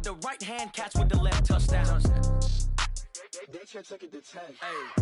the right hand, catch with the left, touchdown. They took it to 10. Hey.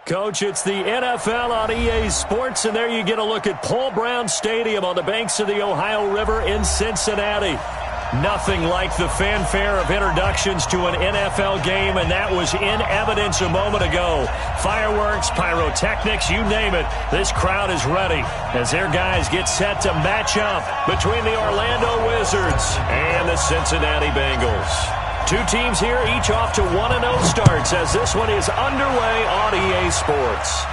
Coach, it's the NFL on EA Sports, and there you get a look at Paul Brown Stadium on the banks of the Ohio River in Cincinnati. Nothing like the fanfare of introductions to an NFL game, and that was in evidence a moment ago. Fireworks, pyrotechnics, you name it. This crowd is ready as their guys get set to match up between the Orlando Wizards and the Cincinnati Bengals. Two teams here, each off to 1-0 starts as this one is underway on EA Sports.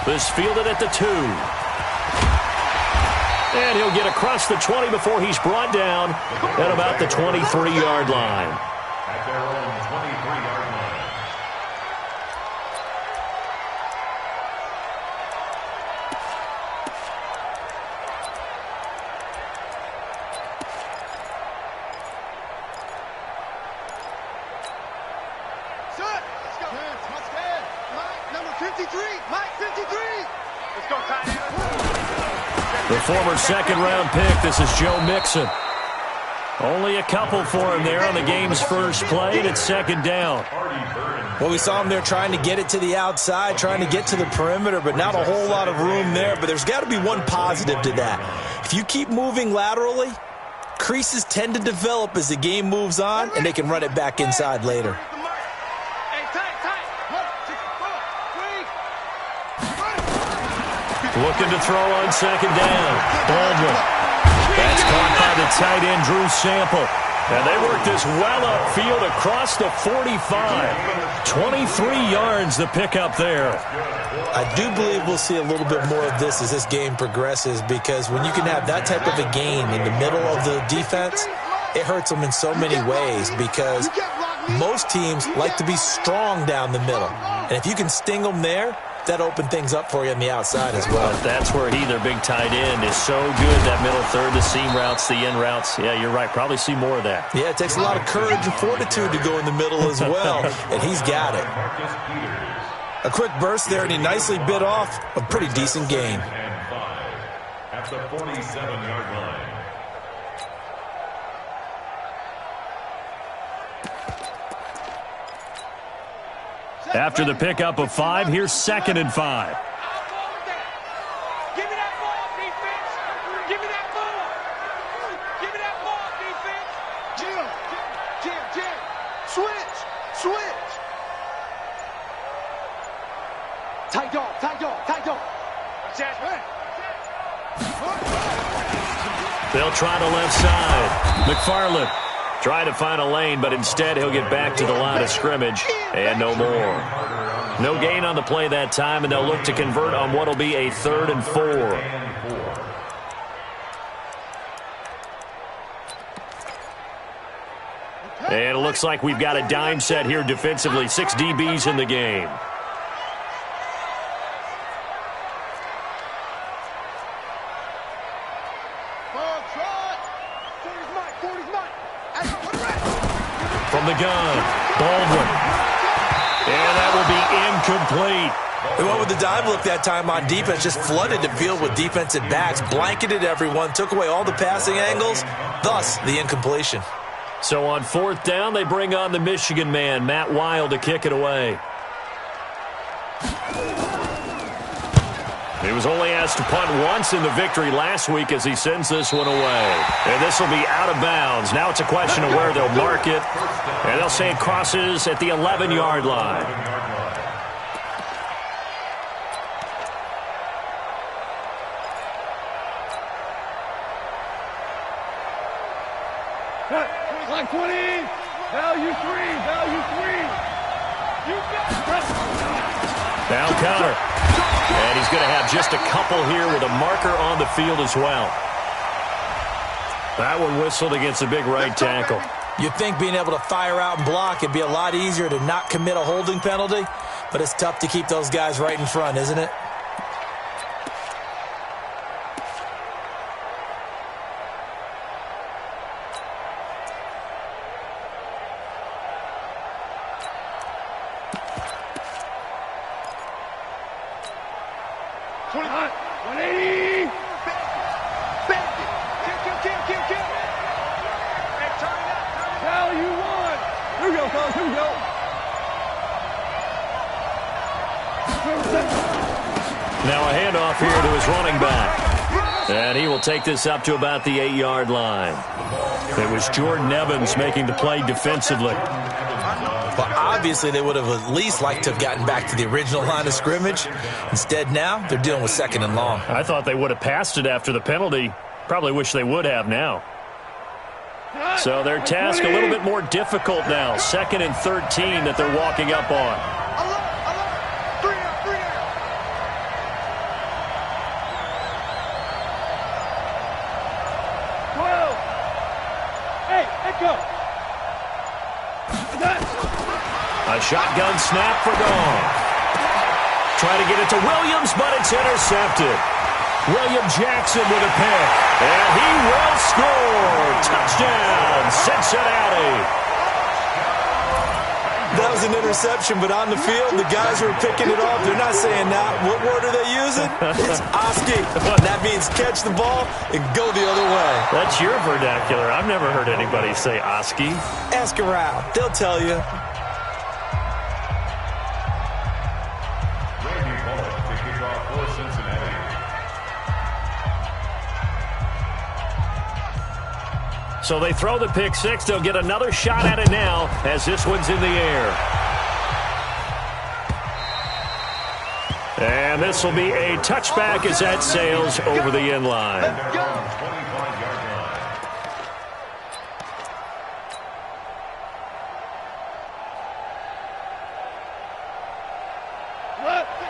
This fielded at the 2. And he'll get across the 20 before he's brought down at about the 23-yard line. At their own 23-yard line. The former second-round pick, this is Joe Mixon. Only a couple for him there on the game's first play, and it's second down. Well, we saw him there trying to get it to the outside, trying to get to the perimeter, but not a whole lot of room there. But there's got to be one positive to that. If you keep moving laterally, creases tend to develop as the game moves on, and they can run it back inside later. Looking to throw on second down. Baldwin. That's caught by the tight end, Drew Sample. And they work this well upfield across the 45. 23 yards the pickup there. I do believe we'll see a little bit more of this as this game progresses, because when you can have that type of a gain in the middle of the defense, it hurts them in so many ways, because most teams like to be strong down the middle. And if you can sting them there, that opened things up for you on the outside as well. But that's where their big tight end, is so good. That middle third, the seam routes, the in routes. Yeah, you're right. Probably see more of that. Yeah, it takes a lot of courage and fortitude to go in the middle as well, and he's got it. A quick burst there, and he nicely bit off a pretty decent gain. At the 47-yard line. After the pickup of 5, here's 2nd and 5. Give me that ball, defense. Give me that ball. Give me that ball, defense. Jim. Switch. Tight dog. They'll try the left side. McFarland trying to find a lane, but instead he'll get back to the line of scrimmage, and no more. No gain on the play that time, and they'll look to convert on what will be a 3rd and 4. And it looks like we've got a dime set here defensively. 6 DBs in the game. From the gun, Baldwin. And that will be incomplete. They went with the dime look that time on defense, just flooded the field with defensive backs, blanketed everyone, took away all the passing angles, thus the incompletion. So on 4th down, they bring on the Michigan man, Matt Wild, to kick it away. He was only asked to punt once in the victory last week as he sends this one away. And this will be out of bounds. Now it's a question of where they'll mark it. And they'll say it crosses at the 11-yard line. Line 20. Value 3. Now counter. And he's going to have just a couple here with a marker on the field as well. That one whistled against a big right tackle. You'd think being able to fire out and block, it'd be a lot easier to not commit a holding penalty, but it's tough to keep those guys right in front, isn't it? Now a handoff here to his running back. And he will take this up to about the 8-yard line. It was Jordan Evans making the play defensively. Well, obviously they would have at least liked to have gotten back to the original line of scrimmage. Instead now, they're dealing with 2nd and long. I thought they would have passed it after the penalty. Probably wish they would have now. So their task a little bit more difficult now. 2nd and 13 that they're walking up on. A shotgun snap for Goff. Trying to get it to Williams, but it's intercepted. William Jackson with a pick. And he will score. Touchdown, Cincinnati. That was an interception, but on the field, the guys who are picking it off, they're not saying that. What word are they using? It's Oski. That means catch the ball and go the other way. That's your vernacular. I've never heard anybody say Oski. Ask around. They'll tell you. So they throw the pick six. They'll get another shot at it now as this one's in the air. And this will be a touchback as that sails over the end line.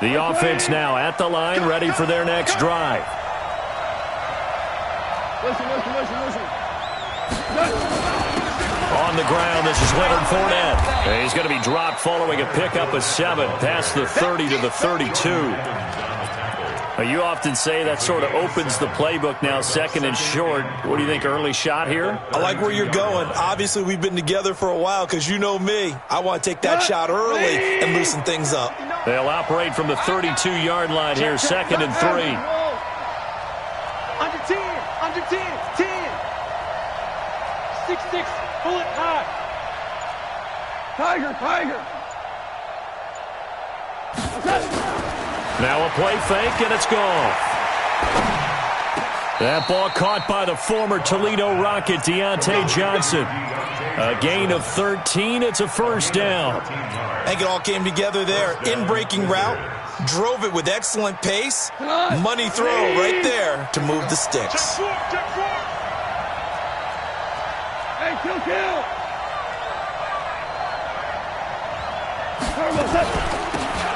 The offense now at the line, ready for their next drive. Listen. On the ground, this is Leonard Fournette. And he's going to be dropped following a pickup of 7 past the 30 to the 32. You often say that sort of opens the playbook now, 2nd and short. What do you think, early shot here? I like where you're going. Obviously, we've been together for a while because you know me. I want to take that shot early and loosen things up. They'll operate from the 32-yard line here, 2nd and 3. Under 10, 6-6, pull it high. Tiger. Now a play fake, and it's gone. That ball caught by the former Toledo Rocket, Deontay Johnson. A gain of 13. It's a first down. I think it all came together there. In-breaking route, drove it with excellent pace. Money throw right there to move the sticks. Check four. Hey, kill.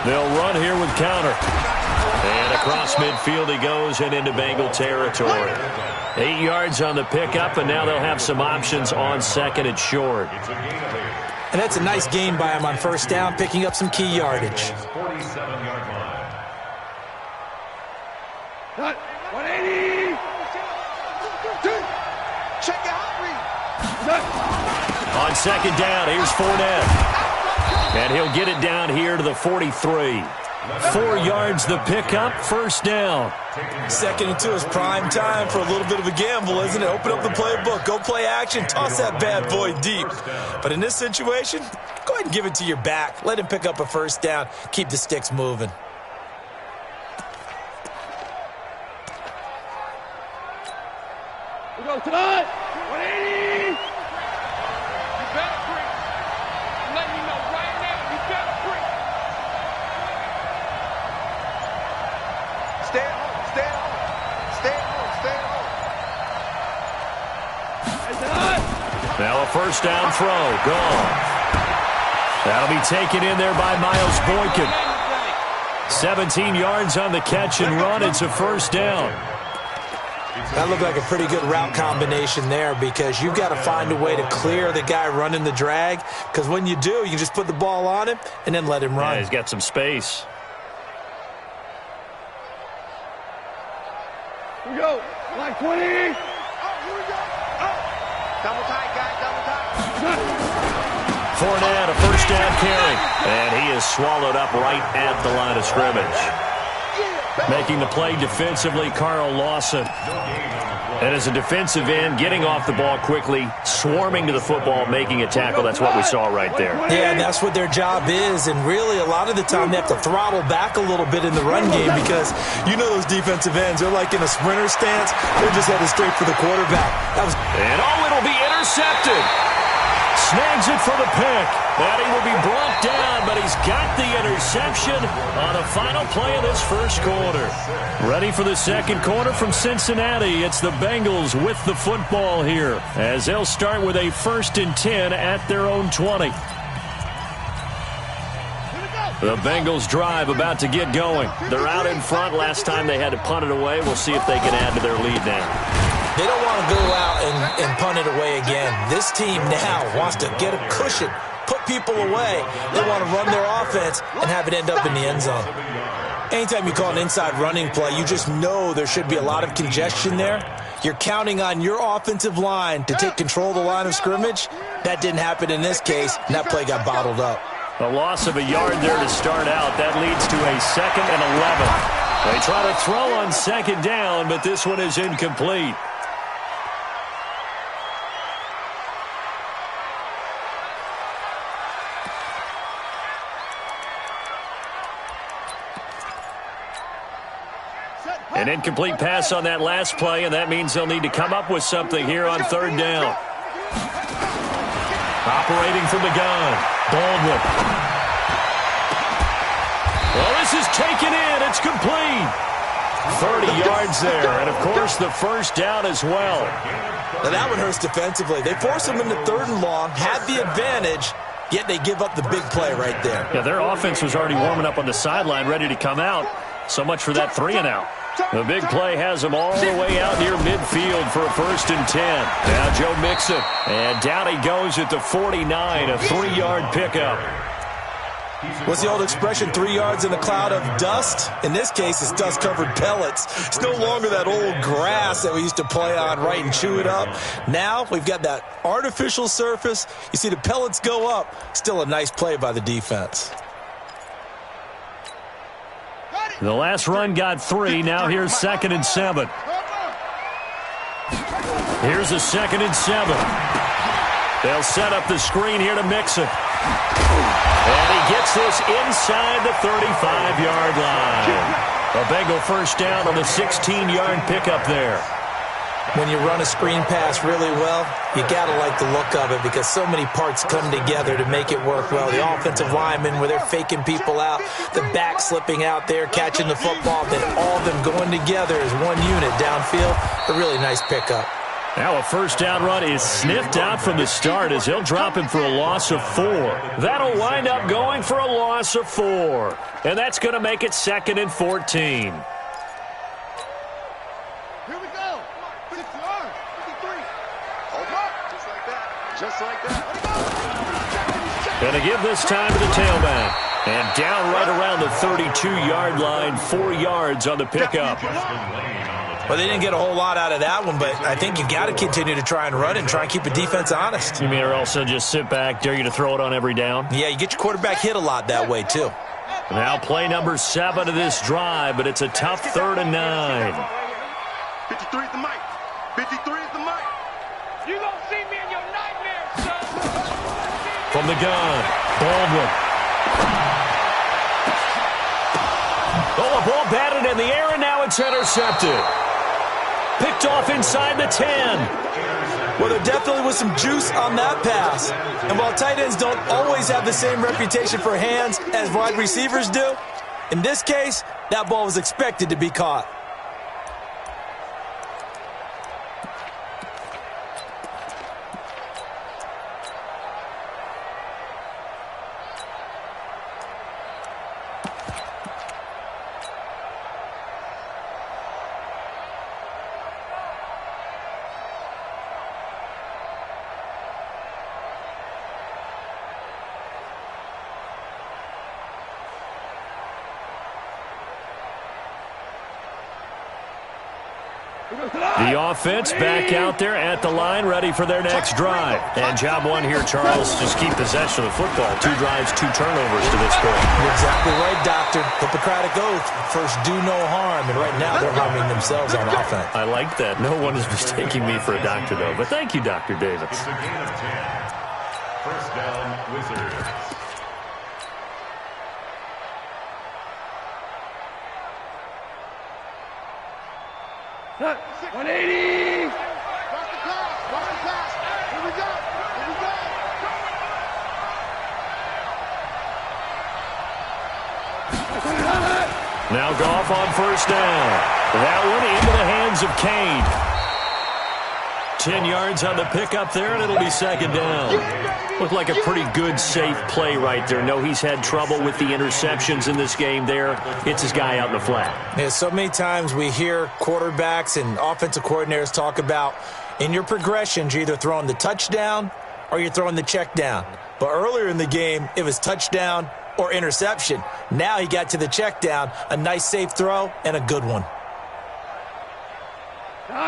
They'll run here with counter. And across midfield he goes and into Bengal territory. 8 yards on the pickup, and now they'll have some options on 2nd and short. And that's a nice gain by him on first down, picking up some key yardage. 47-yard line. 180. Check out. On 2nd down, here's Fournette. And he'll get it down here to the 43. 4 yards the pickup, first down. 2nd and 2 is prime time for a little bit of a gamble, isn't it? Open up the playbook, go play action, toss that bad boy deep. But in this situation, go ahead and give it to your back. Let him pick up a first down, keep the sticks moving. We go tonight. 180. You better bring. I'm letting you know right now. You better bring. Stay at home. Now a first down throw. Gone. That'll be taken in there by Miles Boykin. 17 yards on the catch and run. It's a first down. That looked like a pretty good route combination there because you've got to find a way to clear the guy running the drag, because when you do, you can just put the ball on him and then let him run. Yeah, he's got some space. Here we go. Line 20. Here we go. Double tight, guys. Double tight. Fournette, a first down carry. And he is swallowed up right at the line of scrimmage. Making the play defensively, Carl Lawson. And as a defensive end, getting off the ball quickly, swarming to the football, making a tackle. That's what we saw right there. Yeah, and that's what their job is. And really, a lot of the time, they have to throttle back a little bit in the run game because you know those defensive ends, they're like in a sprinter stance. They're just headed straight for the quarterback. And it'll be intercepted. Snags it for the pick. And he will be brought down, but he's got the interception on the final play of this first quarter. Ready for the second quarter from Cincinnati. It's the Bengals with the football here as they'll start with a 1st and 10 at their own 20. The Bengals drive about to get going. They're out in front. Last time they had to punt it away. We'll see if they can add to their lead now. They don't want to go out and punt it away again. This team now wants to get a cushion, put people away. They want to run their offense and have it end up in the end zone. Anytime you call an inside running play, you just know there should be a lot of congestion there. You're counting on your offensive line to take control of the line of scrimmage. That didn't happen in this case, and that play got bottled up. A loss of a yard there to start out. That leads to a 2nd and 11. They try to throw on 2nd down, but this one is incomplete. An incomplete pass on that last play, and that means they'll need to come up with something here on 3rd down. Operating from the gun, Baldwin. Well, this is taken in. It's complete. 30 yards there, and, of course, the first down as well. Now, that one hurts defensively. They force them into 3rd and long, had the advantage, yet they give up the big play right there. Yeah, their offense was already warming up on the sideline, ready to come out. So much for that 3 and out. The big play has them all the way out near midfield for a 1st and 10. Now Joe Mixon. And down he goes at the 49, a 3-yard pickup. What's the old expression, 3 yards in a cloud of dust? In this case, it's dust-covered pellets. It's no longer that old grass that we used to play on, right, and chew it up. Now we've got that artificial surface. You see the pellets go up. Still a nice play by the defense. The last run got 3. Now here's 2nd and 7. Here's a 2nd and 7. They'll set up the screen here to Mixon. And he gets this inside the 35-yard line. A Bengal first down on the 16-yard pickup there. When you run a screen pass really well, you got to like the look of it because so many parts come together to make it work well. The offensive linemen, where they're faking people out, the back slipping out there, catching the football, then all of them going together as one unit downfield. A really nice pickup. Now a first down run is sniffed out from the start as he'll drop him for a loss of 4. That'll wind up going for a loss of 4. And that's going to make it 2nd and 14. Going to give this time to the tailback. And down right around the 32-yard line, 4 yards on the pickup. Well, they didn't get a whole lot out of that one, but I think you got to continue to try and run and try and keep the defense honest. You mean or also just sit back, dare you to throw it on every down? Yeah, you get your quarterback hit a lot that way, too. Now play number 7 of this drive, but it's a tough 3rd and 9. 53 is the mic. 53 is the mic. You gonna see me in your nightmares, son. From the gun, Baldwin. Oh, a ball batted in the air, and now it's intercepted. Picked off inside the 10. Well, there definitely was some juice on that pass. And while tight ends don't always have the same reputation for hands as wide receivers do, in this case, that ball was expected to be caught. The offense back out there at the line, ready for their next drive. And job one here, Charles, just keep possession of the football. 2 drives, 2 turnovers to this point. You're exactly right, Doctor. Hippocratic oath. First, do no harm. And right now, they're harming themselves on offense. I like that. No one is mistaking me for a doctor, though. But thank you, Dr. Davis. It's a gain of 10. First down, Wizards. Cut. 180. Watch the pass. Watch the pass. Here we go. Here we go. Now Goff on first down. That one into the hands of Kane. 10 yards on the pickup there, and it'll be second down. Looked like a pretty good, safe play right there. No, he's had trouble with the interceptions in this game there. Hits his guy out in the flat. Yeah, so many times we hear quarterbacks and offensive coordinators talk about in your progressions, you're either throwing the touchdown or you're throwing the check down. But earlier in the game, it was touchdown or interception. Now he got to the check down, a nice safe throw, and a good one.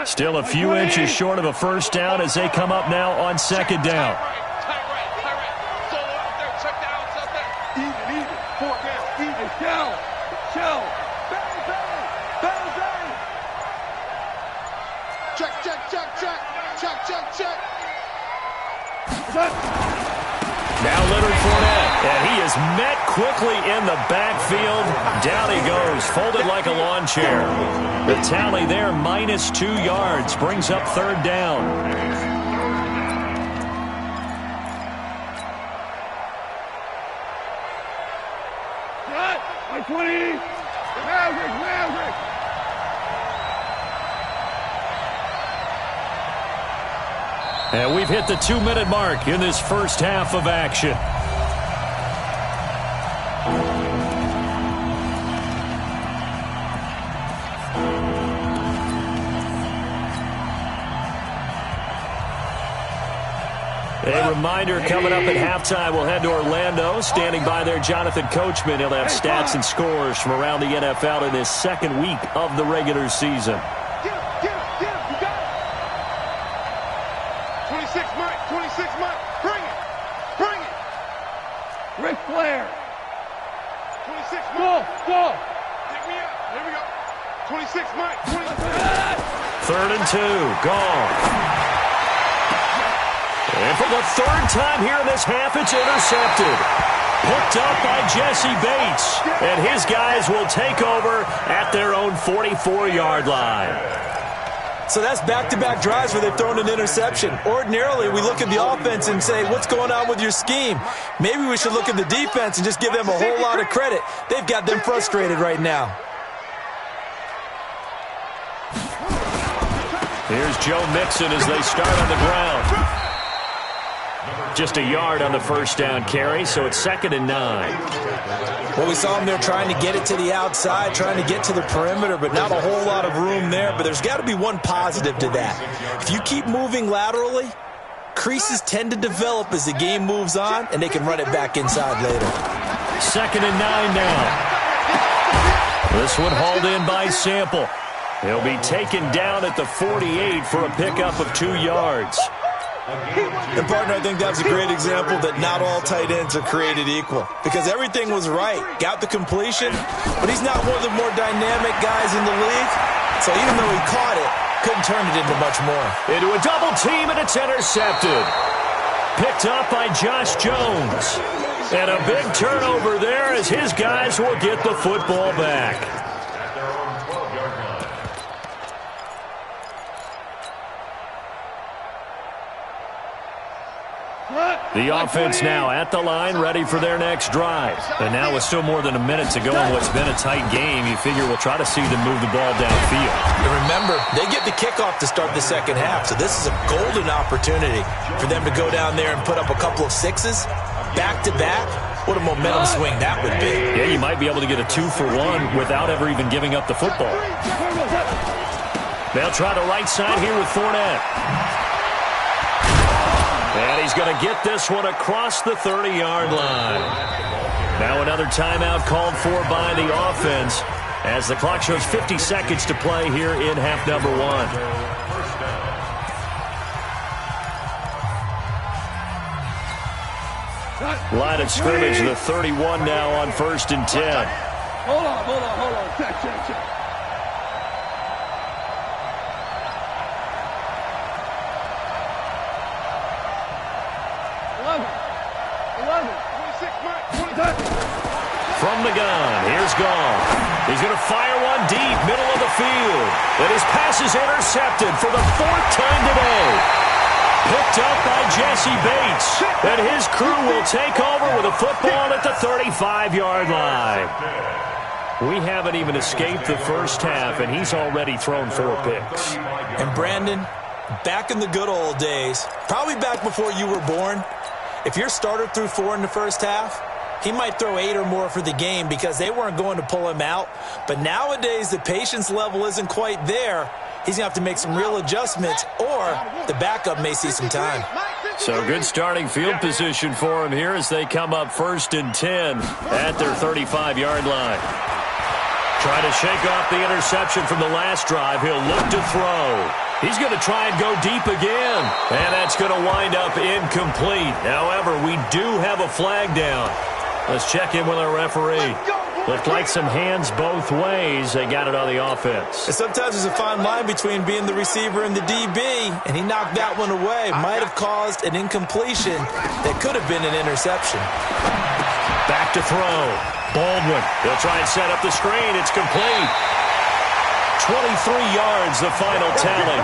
Still a few inches short of a first down as they come up now on second down. Even. 4 down. Even. Shell. Bang, bang. Bang, bang. Check. Now Leonard Fournette, and he is met quickly in the backfield. Down he goes, folded like a lawn chair. The tally there, minus 2 yards, brings up third down. Cut. 120. Maverick. And we've hit the 2-minute mark in this first half of action. A reminder, coming up at halftime, we'll head to Orlando. Standing by there, Jonathan Coachman. He'll have stats and scores from around the NFL in this second week of the regular season. Get him. You got it. 26 Mike. Bring it. Ric Flair. 26 Go. Mike. Here we go. 26 Mike. 3rd and 2, gone. And for the third time here in this half, it's intercepted. Picked up by Jesse Bates. And his guys will take over at their own 44-yard line. So that's back-to-back drives where they've thrown an interception. Ordinarily, we look at the offense and say, what's going on with your scheme? Maybe we should look at the defense and just give them a whole lot of credit. They've got them frustrated right now. Here's Joe Mixon as they start on the ground. Just a yard on the first down carry, so it's 2nd and 9. Well, we saw them there trying to get it to the outside, trying to get to the perimeter, but not a whole lot of room there. But there's got to be one positive to that. If you keep moving laterally, creases tend to develop as the game moves on, and they can run it back inside later. 2nd and 9 now. This one hauled in by Sample. He'll be taken down at the 48 for a pickup of 2 yards. And, partner, I think that was a great example that not all tight ends are created equal. Because everything was right. Got the completion, but he's not one of the more dynamic guys in the league. So even though he caught it, couldn't turn it into much more. Into a double team, and it's intercepted. Picked up by Josh Jones. And a big turnover there as his guys will get the football back. The offense now at the line, ready for their next drive. And now with still more than a minute to go in what's been a tight game, you figure we'll try to see them move the ball downfield. And remember, they get the kickoff to start the second half, so this is a golden opportunity for them to go down there and put up a couple of sixes back-to-back. What a momentum swing that would be. Yeah, you might be able to get a 2-for-1 without ever even giving up the football. They'll try the right side here with Fournette. And he's going to get this one across the 30-yard line. Now another timeout called for by the offense. as the clock shows 50 seconds to play here in half number one. Line of scrimmage, the 31 now on 1st and 10. Hold on. Check. 11, 26, From the gun, here's Gall. He's going to fire one deep, middle of the field. And his pass is intercepted for the 4th time today. Picked up by Jesse Bates. And his crew will take over with a football at the 35-yard line. We haven't even escaped the first half, and he's already thrown 4 picks. And Brandon, back in the good old days, probably back before you were born, if your starter threw 4 in the first half, he might throw 8 or more for the game because they weren't going to pull him out. But nowadays, the patience level isn't quite there. He's going to have to make some real adjustments, or the backup may see some time. So good starting field position for him here as they come up 1st and 10 at their 35-yard line. Trying to shake off the interception from the last drive. He'll look to throw. He's going to try and go deep again. And that's going to wind up incomplete. However, we do have a flag down. Let's check in with our referee. Looked like some hands both ways. They got it on the offense. And sometimes there's a fine line between being the receiver and the DB, and he knocked that one away. Might have caused an incompletion that could have been an interception. Back to throw. Baldwin. He'll try and set up the screen. It's complete. 23 yards, the final tally.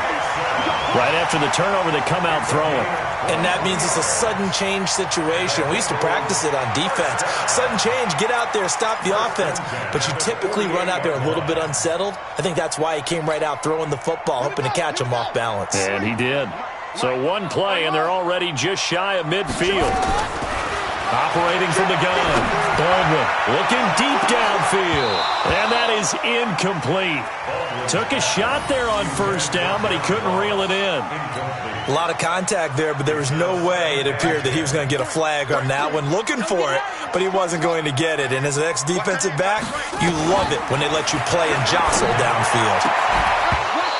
Right after the turnover, they come out throwing. And that means it's a sudden change situation. We used to practice it on defense. Sudden change, get out there, stop the offense. But you typically run out there a little bit unsettled. I think that's why he came right out throwing the football, hoping to catch him off balance. And he did. So one play, and they're already just shy of midfield. Operating from the gun. Baldwin looking deep downfield. And that is incomplete. Took a shot there on 1st down, but he couldn't reel it in. A lot of contact there, but there was no way it appeared that he was going to get a flag on that one. Looking for it, but he wasn't going to get it. And as an ex-defensive back, you love it when they let you play and jostle downfield.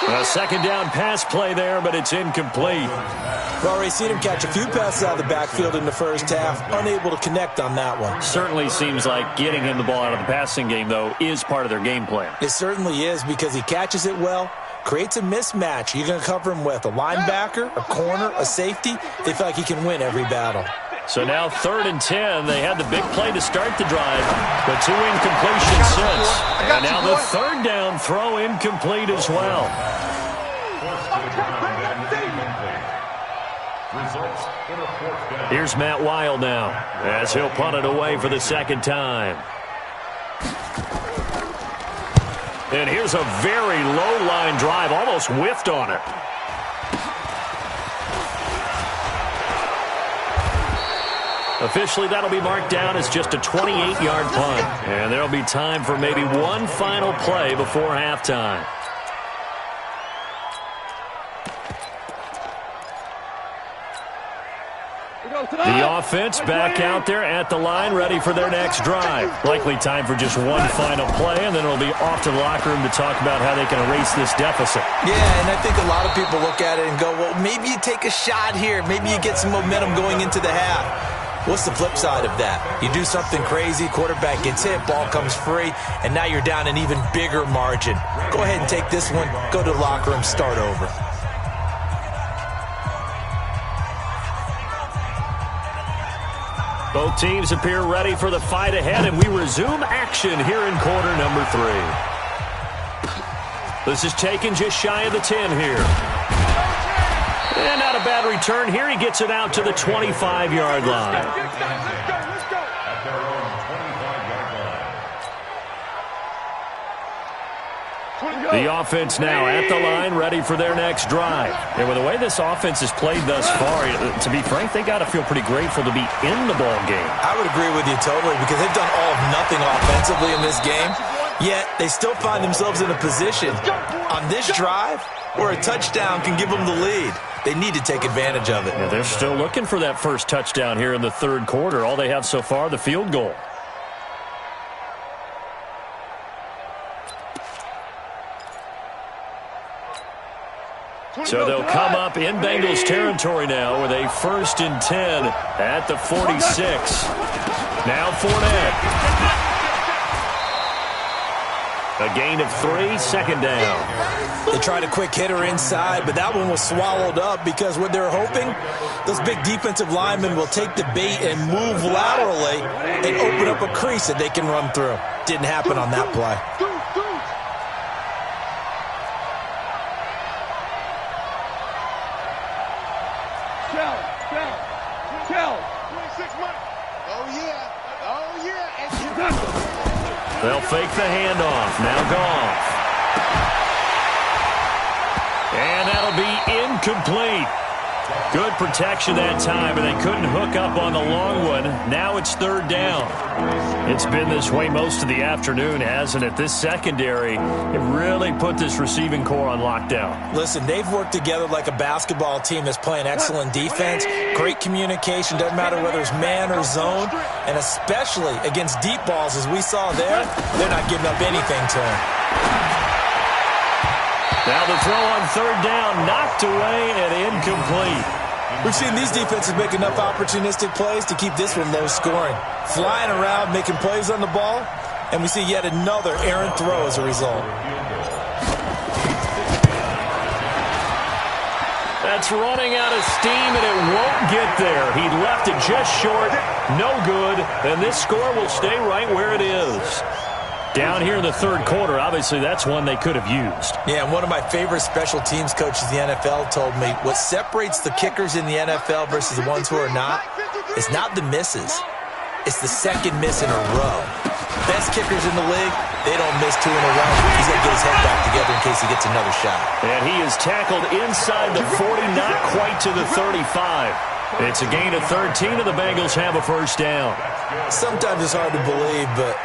A 2nd down pass play there, but it's incomplete. We've already seen him catch a few passes out of the backfield in the first half, unable to connect on that one. Certainly seems like getting him the ball out of the passing game, though, is part of their game plan. It certainly is because he catches it well, creates a mismatch. You're going to cover him with a linebacker, a corner, a safety. They feel like he can win every battle. So now 3rd and 10. They had the big play to start the drive, but 2 incompletions since. And now the 3rd down throw incomplete as well. Here's Matt Weil now as he'll punt it away for the 2nd time. And here's a very low line drive, almost whiffed on it. Officially, that'll be marked down as just a 28-yard punt. And there'll be time for maybe one final play before halftime. The offense back out there at the line, ready for their next drive. Likely time for just one final play, and then it'll be off to the locker room to talk about how they can erase this deficit. Yeah, and I think a lot of people look at it and go, well, maybe you take a shot here. Maybe you get some momentum going into the half. What's the flip side of that? You do something crazy, quarterback gets hit, ball comes free, and now you're down an even bigger margin. Go ahead and take this one, go to the locker room, start over. Both teams appear ready for the fight ahead, and we resume action here in quarter number 3. This is taken just shy of the 10 here. And not a bad return here. He gets it out to the 25-yard line. The offense now at the line, ready for their next drive. And with the way this offense has played thus far, to be frank, they got to feel pretty grateful to be in the ball game. I would agree with you totally because they've done all of nothing offensively in this game, yet they still find themselves in a position on this drive where a touchdown can give them the lead. They need to take advantage of it. Yeah, they're still looking for that first touchdown here in the 3rd quarter. All they have so far, the field goal. So they'll come up in Bengals territory now with a 1st and 10 at the 46. Now Fournette. A gain of 3, 2nd down. They tried a quick hitter inside, but that one was swallowed up because what they're hoping, those big defensive linemen will take the bait and move laterally and open up a crease that they can run through. Didn't happen on that play. Tell. 26 months. Oh, yeah. Oh, yeah. And They'll fake the handoff. Now Goff. And that'll be incomplete. Good protection that time, and they couldn't hook up on the long one. Now it's 3rd down. It's been this way most of the afternoon, hasn't it? This secondary, it really put this receiving core on lockdown. Listen, they've worked together like a basketball team that's playing excellent defense, great communication, doesn't matter whether it's man or zone, and especially against deep balls, as we saw there, they're not giving up anything to them. Now the throw on 3rd down, knocked away and incomplete. We've seen these defenses make enough opportunistic plays to keep this one low scoring. Flying around, making plays on the ball, and we see yet another errant throw as a result. That's running out of steam, and it won't get there. He left it just short, no good, and this score will stay right where it is. Down here in the 3rd quarter, obviously that's one they could have used. Yeah, and one of my favorite special teams coaches in the NFL told me what separates the kickers in the NFL versus the ones who are not is not the misses. It's the 2nd miss in a row. Best kickers in the league, they don't miss 2 in a row. He's going to get his head back together in case he gets another shot. And he is tackled inside the 40, not quite to the 35. It's a gain of 13, and the Bengals have a 1st down. Sometimes it's hard to believe, but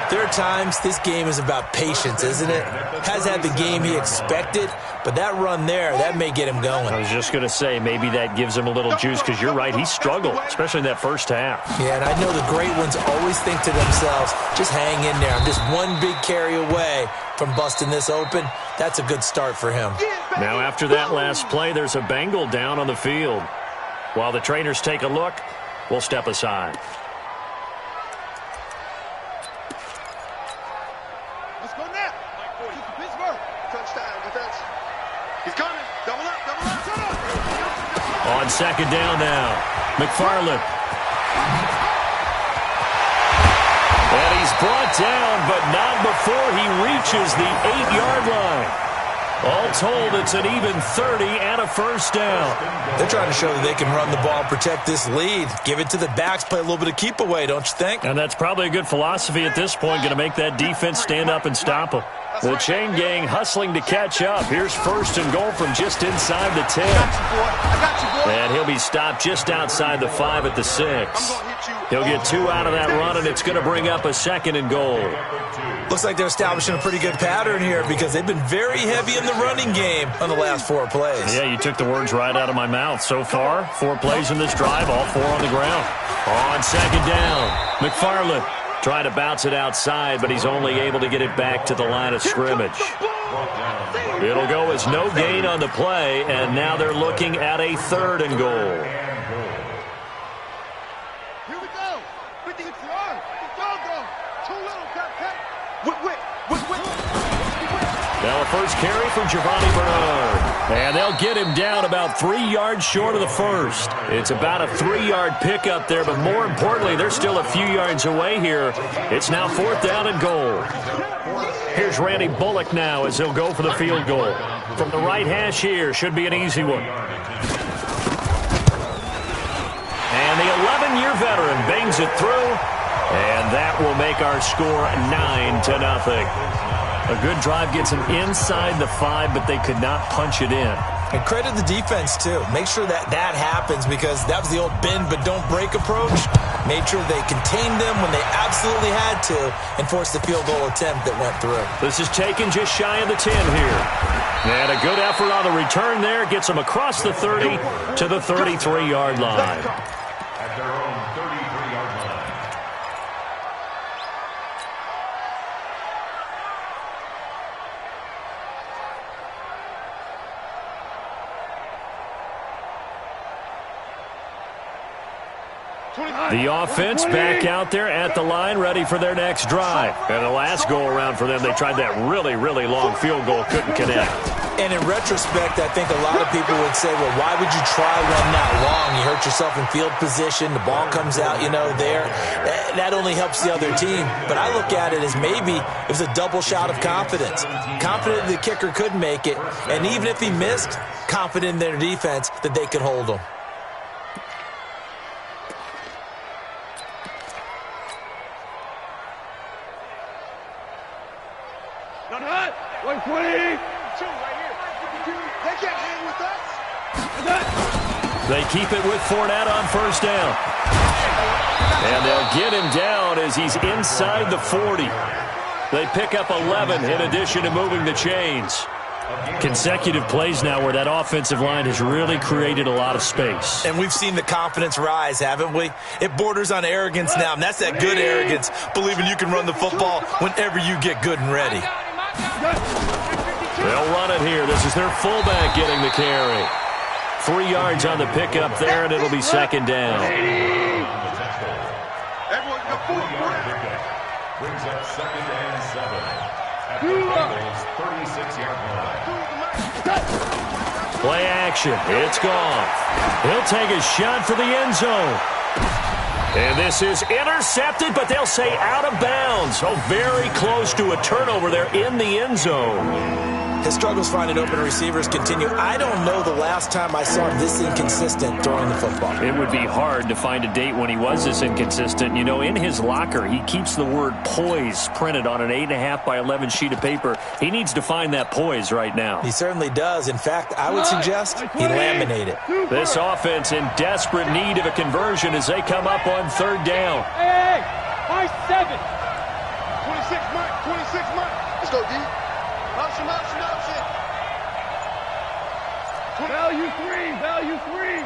there are times this game is about patience, isn't it? Has had the game he expected, but that run there, that may get him going. I was just going to say, maybe that gives him a little juice, because you're right, he struggled, especially in that 1st half. Yeah, and I know the great ones always think to themselves, just hang in there. I'm just one big carry away from busting this open. That's a good start for him. Now after that last play, there's a Bengal down on the field. While the trainers take a look, we'll step aside. let's go now. Pittsburgh. Touchdown defense. He's coming. Double up. Shut up. On 2nd down now, McFarland. And he's brought down, but not before he reaches the 8-yard line. All told, it's an even 30 and a 1st down. They're trying to show that they can run the ball, protect this lead. Give it to the backs, play a little bit of keep away, don't you think? And that's probably a good philosophy at this point, going to make that defense stand up and stop them. The chain gang hustling to catch up. Here's 1st and goal from just inside the 10. I got you, boy. And he'll be stopped just outside the 5 at the 6. He'll get 2 out of that run, and it's going to bring up a 2nd and goal. Looks like they're establishing a pretty good pattern here because they've been very heavy in the running game on the last 4 plays. Yeah, you took the words right out of my mouth. So far, 4 plays in this drive, all 4 on the ground. On 2nd down, McFarland trying to bounce it outside, but he's only able to get it back to the line of scrimmage. It'll go as no gain on the play, and now they're looking at a 3rd and goal. Here we go. 56 yards. Go. Too little. Now a first carry from Giovanni Bernard. And they'll get him down about 3 yards short of the 1st. It's about a 3-yard pickup there, but more importantly, they're still a few yards away here. It's now 4th down and goal. Here's Randy Bullock now as he'll go for the field goal. From the right hash here, should be an easy one. And the 11-year veteran bangs it through, and that will make our score 9-0. A good drive gets them inside the 5, but they could not punch it in. And credit the defense, too. Make sure that happens because that was the old bend but don't break approach. Made sure they contained them when they absolutely had to and forced the field goal attempt that went through. This is taken just shy of the 10 here. And a good effort on the return there. Gets them across the 30 to the 33-yard line. At their own 33-yard line. The offense back out there at the line, ready for their next drive. And the last go-around for them, they tried that really, really long field goal, couldn't connect. And in retrospect, I think a lot of people would say, well, why would you try one that long? You hurt yourself in field position. The ball comes out, there. That only helps the other team. But I look at it as maybe it was a double shot of confidence. Confident the kicker could make it. And even if he missed, confident in their defense that they could hold him. Not hot. 120. They can't hang with us. They keep it with Fournette on first down. And they'll get him down as he's inside the 40. They pick up 11 in addition to moving the chains. Consecutive plays now where that offensive line has really created a lot of space. And we've seen the confidence rise, haven't we? It borders on arrogance now, and that's that good arrogance, believing you can run the football whenever you get good and ready. They'll run it here. This is their fullback getting the carry. 3 yards on the pickup there, and it'll be second down. Everyone go forward. Brings up 2nd and 7 at the Bengals' 36-yard line. Play action. It's gone. He'll take a shot for the end zone. And this is intercepted, but they'll say out of bounds. Oh, very close to a turnover there in the end zone. His struggles finding open receivers continue. I don't know the last time I saw him this inconsistent throwing the football. It would be hard to find a date when he was this inconsistent. In his locker, he keeps the word poise printed on an 8.5 by 11 sheet of paper. He needs to find that poise right now. He certainly does. In fact, I would suggest he laminate it. This offense in desperate need of a conversion as they come up on third down. Hey, 5-7. 26 Mike, 26 Mike. Let's go, D. Motion. Value 3.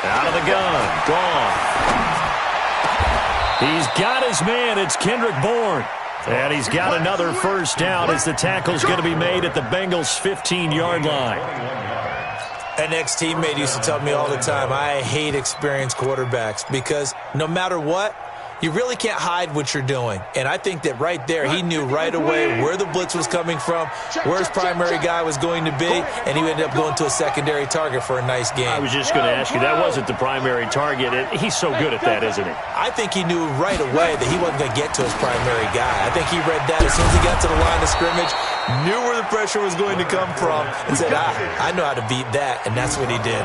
Out of the gun. Gone. He's got his man. It's Kendrick Bourne. And he's got another first down as the tackle's going to be made at the Bengals' 15-yard line. An ex-teammate used to tell me all the time, I hate experienced quarterbacks because no matter what, you really can't hide what you're doing. And I think that right there, he knew right away where the blitz was coming from, where his primary guy was going to be, and he ended up going to a secondary target for a nice game. I was just going to ask you, that wasn't the primary target. He's so good at that, isn't he? I think he knew right away that he wasn't going to get to his primary guy. I think he read that as soon as he got to the line of scrimmage, knew where the pressure was going to come from, and said, I know how to beat that, and that's what he did.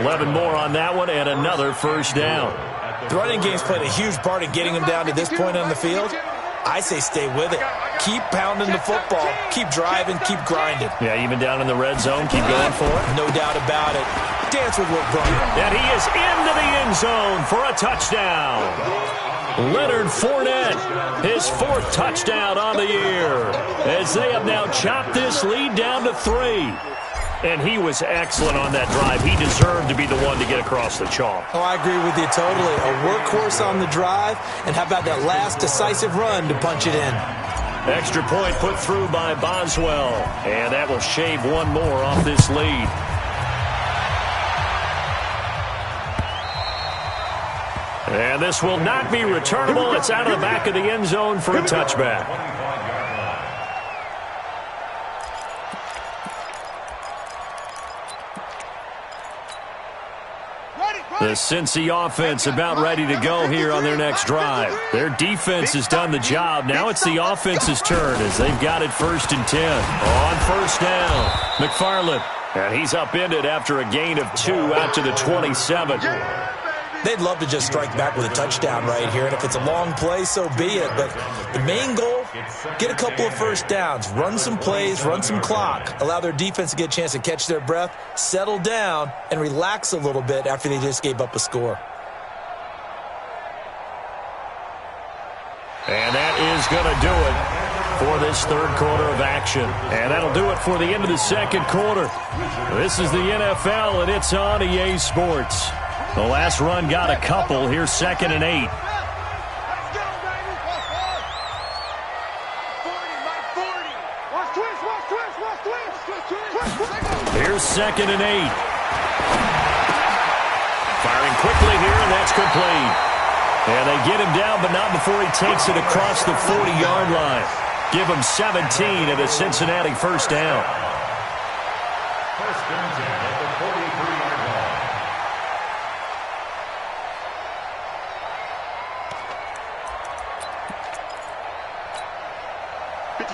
11 more on that one, and another first down. The running game's played a huge part in getting him down to this point on the field. I say stay with it. Keep pounding the football. Keep driving. Keep grinding. Yeah, even down in the red zone, keep going for it. No doubt about it. Dance with what brought you. And he is into the end zone for a touchdown. Leonard Fournette, his 4th touchdown on the year, as they have now chopped this lead down to 3. And he was excellent on that drive. He deserved to be the one to get across the chalk. Oh, I agree with you totally. A workhorse on the drive, and how about that last decisive run to punch it in? Extra point put through by Boswell, and that will shave one more off this lead. And this will not be returnable. It's out of the back of the end zone for a touchback. The Cincy offense about ready to go here on their next drive. Their defense has done the job. Now it's the offense's turn as they've got it 1st and 10. On first down, McFarland. And he's upended after a gain of 2 out to the 27. They'd love to just strike back with a touchdown right here, and if it's a long play, so be it. But the main goal, get a couple of first downs, run some plays, run some clock, allow their defense to get a chance to catch their breath, settle down, and relax a little bit after they just gave up a score. And that is going to do it for this third quarter of action. And that'll do it for the end of the second quarter. This is the NFL, and it's on EA Sports. The last run got a couple. Here's 2nd and 8. Here's 2nd and 8. Firing quickly here, and that's complete. And they get him down, but not before he takes it across the 40-yard line. Give him 17 at a Cincinnati first down. First and 10 at the 43-yard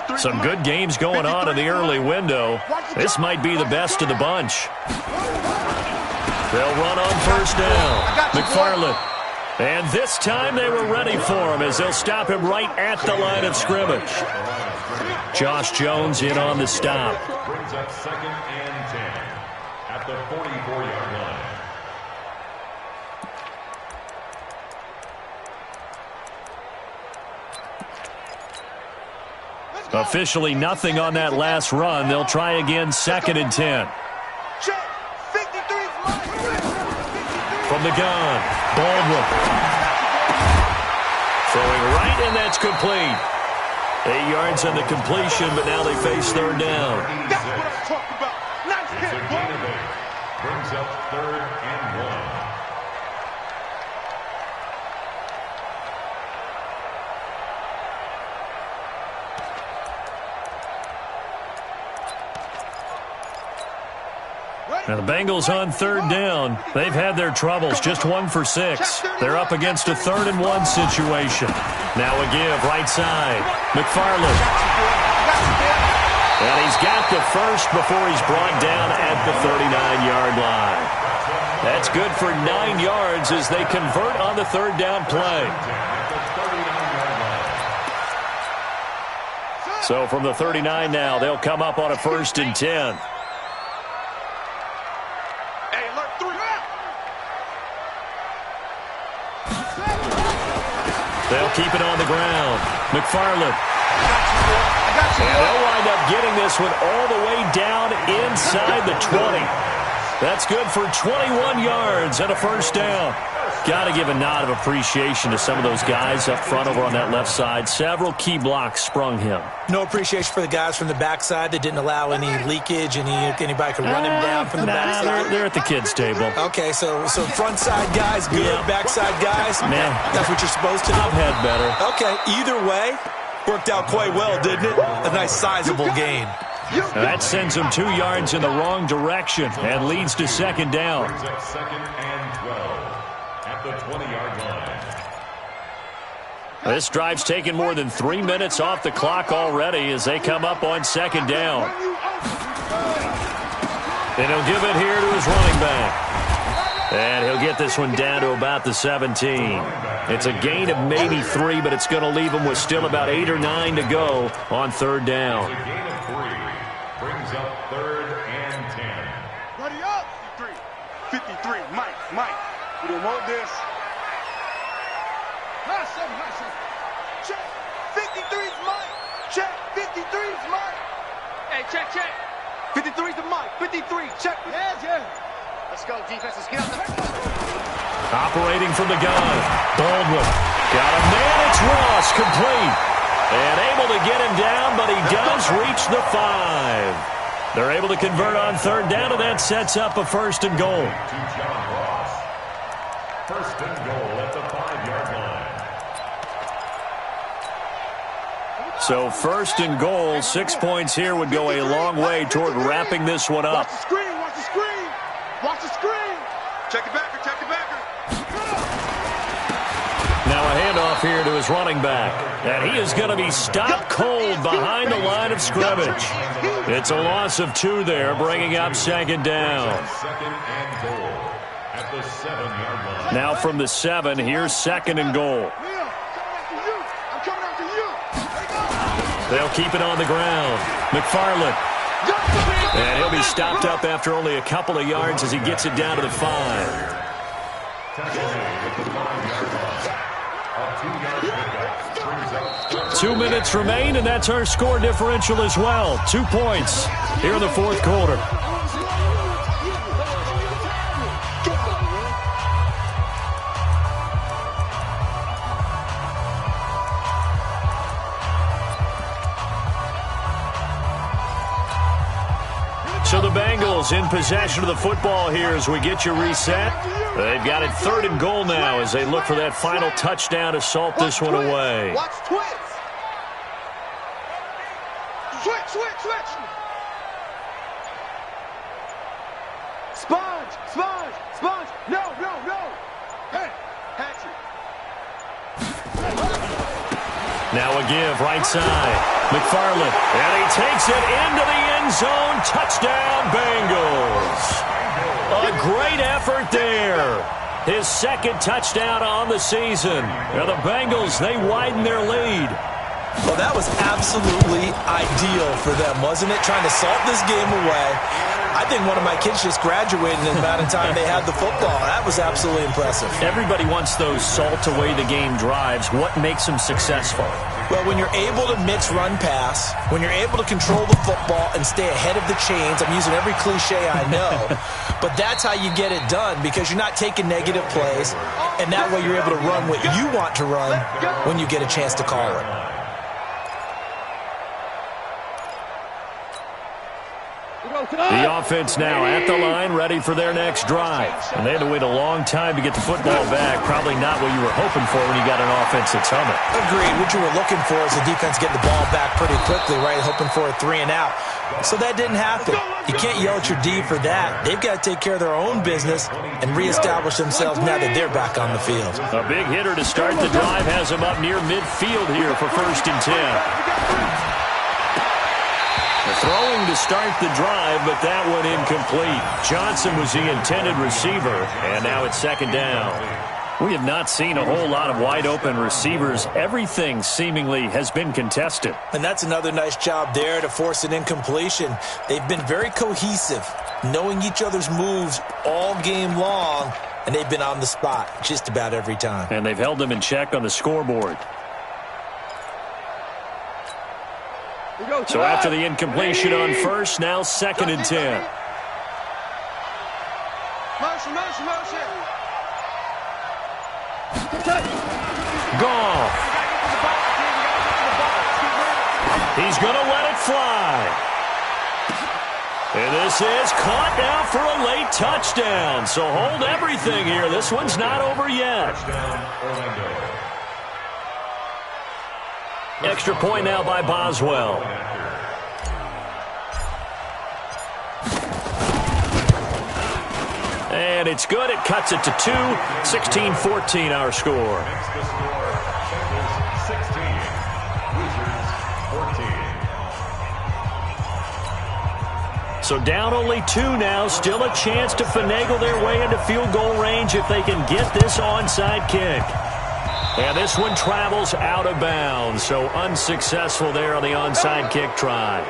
line. Some good games going on in the early window. This might be the best of the bunch. They'll run on first down. McFarland. And this time they were ready for him as they'll stop him right at the line of scrimmage. Josh Jones in on the stop. Brings up second and 10 at the 44-yard line. Officially nothing on that last run. They'll try again, second and 10. From the gun, Baldwin. Throwing right, and that's complete. 8 yards on the completion, but now they face third down. That's what I'm talking about. Nice It's hit, a gain of 8. Brings up third and 1. Now the Bengals on third down. They've had their troubles, just 1 for 6. They're up against a 3rd and 1 situation. Now a give, right side. McFarland. And he's got the first before he's brought down at the 39-yard line. That's good for 9 yards as they convert on the third down play. So from the 39 now, they'll come up on a 1st and 10. They'll keep it on the ground. McFarland. And they'll wind up getting this one all the way down inside the 20. That's good for 21 yards and a first down. Got to give a nod of appreciation to some of those guys up front over on that left side. Several key blocks sprung him. No appreciation for the guys from the backside that didn't allow any leakage, anybody could run him down from the backside. They're at the kids' table. Okay, so front side guys good, backside guys, man, that's what you're supposed to do. I've had better. Okay, either way, worked out quite well, didn't it? A nice sizable gain. That sends him 2 yards in the wrong direction and leads to second down. Brings up second and 12 at the 20-yard line. This drive's taken more than 3 minutes off the clock already as they come up on second down. And he'll give it here to his running back. And he'll get this one down to about the 17. It's a gain of maybe 3, but it's going to leave him with still about 8 or 9 to go on third down. It's a gain of 3. Brings up third and 10. Ready up. 53. Mike. We don't want this. Check. 53's Mike. Check. 53's Mike. Hey, check. 53's the Mike. 53. Check. Yeah. Let's go, defense. Let's get out the... Operating from the gun. Baldwin. Got a man. It's Ross. Complete. And able to get him down, but he does reach the 5. They're able to convert on third down, and that sets up a 1st and goal. To John Ross. 1st and goal at the 5-yard line. So 1st and goal, 6 points here would go a long way toward wrapping this one up. Watch the screen. Check the backer. Now a handoff here to his running back. And he is going to be stopped cold behind the line of scrimmage. It's a loss of 2 there, bringing up second down. Second and goal at the 7-yard line. Now from the 7, here's 2nd and goal. They'll keep it on the ground. McFarland. And he'll be stopped up after only a couple of yards as he gets it down to the 5. Tackle made at the 5-yard line. A 2-yard pickup brings up 2 minutes remain, and that's our score differential as well. 2 points here in the 4th quarter. So the Bengals in possession of the football here as we get you reset. They've got it 3rd and goal now as they look for that final touchdown to salt this one away. Watch twist. Switch. Sponge. No. Hey, Patrick. Now a give, right side. McFarland, and he takes it into the end zone. Touchdown, Bengals. A great effort there. His 2nd touchdown on the season. Now the Bengals, they widen their lead. Well, that was absolutely ideal for them, wasn't it? Trying to salt this game away. I think one of my kids just graduated in the amount of time they had the football. That was absolutely impressive. Everybody wants those salt-away-the-game drives. What makes them successful? Well, when you're able to mix run-pass, when you're able to control the football and stay ahead of the chains, I'm using every cliche I know, but that's how you get it done because you're not taking negative plays, and that way you're able to run what you want to run when you get a chance to call it. The offense now at the line, ready for their next drive. And they had to wait a long time to get the football back. Probably not what you were hoping for when you got an offense that's humming. Agreed. What you were looking for is the defense getting the ball back pretty quickly, right? Hoping for a 3 and out. So that didn't happen. You can't yell at your D for that. They've got to take care of their own business and reestablish themselves now that they're back on the field. A big hitter to start the drive has him up near midfield here for 1st and 10. Throwing to start the drive, but that one incomplete. Johnson was the intended receiver, and now it's 2nd down. We have not seen a whole lot of wide-open receivers. Everything seemingly has been contested. And that's another nice job there to force an incompletion. They've been very cohesive, knowing each other's moves all game long, and they've been on the spot just about every time. And they've held them in check on the scoreboard. So after the incompletion on first, now 2nd and 10. Motion. Gone. He's going to let it fly. And this is caught now for a late touchdown. So hold everything here. This one's not over yet. Extra point now by Boswell. And it's good. It cuts it to 2. 16-14 our score. So down only 2 now. Still a chance to finagle their way into field goal range if they can get this onside kick. And this one travels out of bounds, so unsuccessful there on the onside kick try.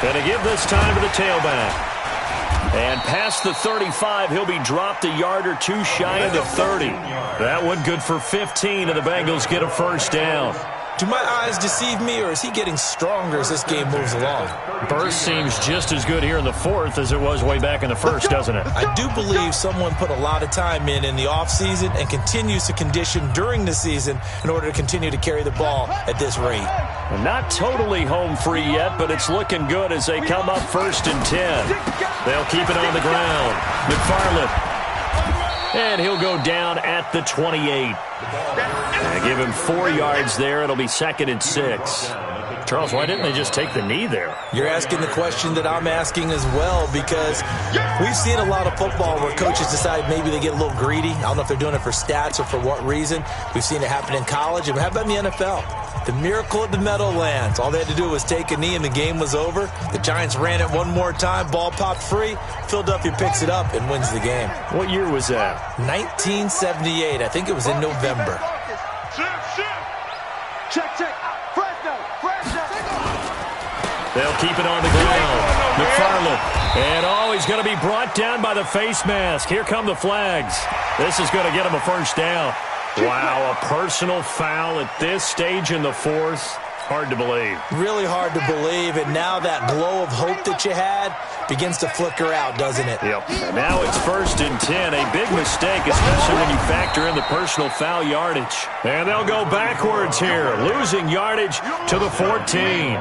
And to give this time to the tailback. And past the 35, he'll be dropped a yard or 2 shy of the 30. That one good for 15, and the Bengals get a 1st down. Do my eyes deceive me, or is he getting stronger as this game moves along? Burst seems just as good here in the 4th as it was way back in the 1st, doesn't it? I do believe someone put a lot of time in the offseason and continues to condition during the season in order to continue to carry the ball at this rate. Well, not totally home free yet, but it's looking good as they come up 1st and 10. They'll keep it on the ground. McFarland. And he'll go down at the 28. And give him 4 yards there. It'll be 2nd and 6. Charles, why didn't they just take the knee there? You're asking the question that I'm asking as well, because we've seen a lot of football where coaches decide maybe they get a little greedy. I don't know if they're doing it for stats or for what reason. We've seen it happen in college. And how about in the NFL? The miracle at the Meadowlands. All they had to do was take a knee and the game was over. The Giants ran it one more time. Ball popped free. Philadelphia picks it up and wins the game. What year was that? 1978. I think it was in November. Check. They'll keep it on the ground. McFarland. And he's going to be brought down by the face mask. Here come the flags. This is going to get him a 1st down. Wow, a personal foul at this stage in the 4th. Hard to believe. Really hard to believe, and now that glow of hope that you had begins to flicker out, doesn't it? Yep. And now it's 1st and 10. A big mistake, especially when you factor in the personal foul yardage. And they'll go backwards here, losing yardage to the 14.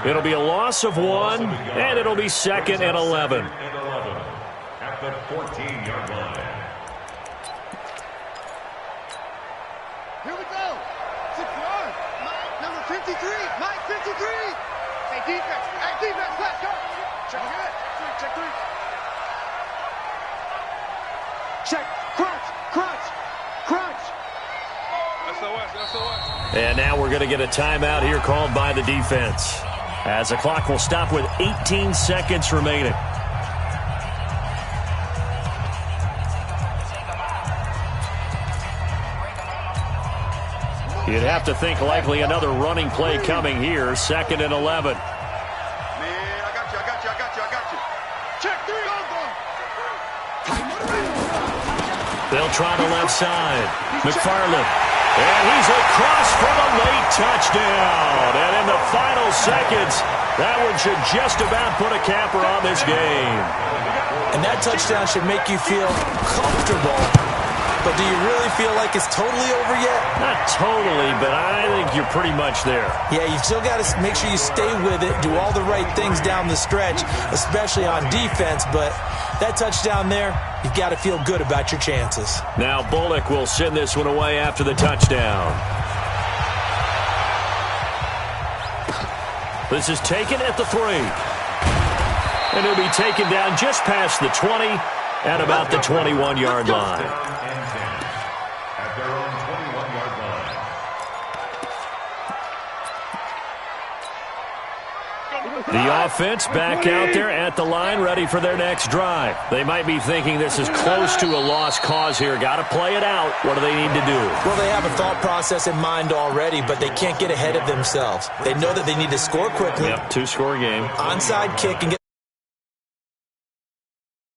It'll be a loss of 1, and it'll be 2nd and 11. At the 14-yard line. Here we go. 6 yards. Mike, number 53. Mike, 53. Hey, defense. Hey, defense. Let's go. Check it. Check 3. Check. Crunch. Crunch. Crunch. SOS. And now we're going to get a timeout here called by the defense, as the clock will stop with 18 seconds remaining. You'd have to think likely another running play coming here. 2nd and 11. Man, I got you. Check 3. They'll try the left side. McFarland. And he's across for the late touchdown. And in the final seconds, that one should just about put a capper on this game. And that touchdown should make you feel comfortable. But do you really feel like it's totally over yet? Not totally, but I think you're pretty much there. Yeah, you still got to make sure you stay with it, do all the right things down the stretch, especially on defense. But that touchdown there, you've got to feel good about your chances. Now Bullock will send this one away after the touchdown. This is taken at the 3. And it'll be taken down just past the 20 at about the 21-yard line. At their own 21-yard line. The offense back out there at the line, ready for their next drive. They might be thinking this is close to a lost cause here. Got to play it out. What do they need to do? Well, they have a thought process in mind already, but they can't get ahead of themselves. They know that they need to score quickly. Yep, 2-score game. Onside kick and get